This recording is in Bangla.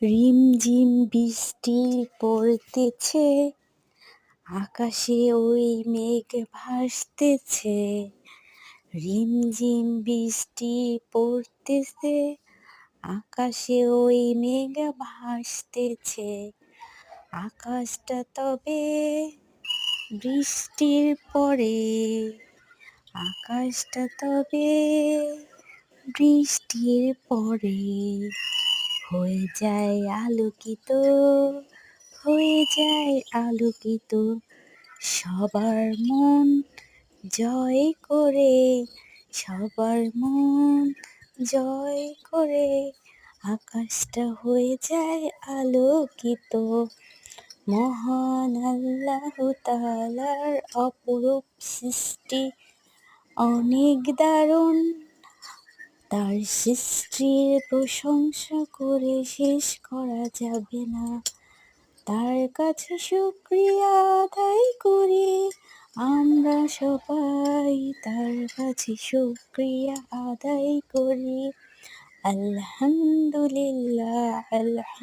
রিমঝিম বৃষ্টি পড়তেছে, আকাশে ওই মেঘ ভাসতেছে। রিমঝিম বৃষ্টি পড়তেছে, আকাশে ওই মেঘ ভাসতেছে। আকাশটা তবে বৃষ্টির পরে, আকাশটা তবে বৃষ্টির পরে হয়ে যায় আলোকিত, হয়ে যায় আলোকিত। সবার মন জয় করে, সবার মন জয় করে আকাশটা হয়ে যায় আলোকিত। মহান আল্লাহ তাআলার অপরূপ সৃষ্টি অনেক দারুণ, তার সৃষ্টির প্রশংসা করে শেষ করা যাবে না। তার কাছে শুকরিয়া আদায় করি আমরা সবাই, তার কাছে শুকরিয়া আদায় করি। আলহামদুলিল্লাহ।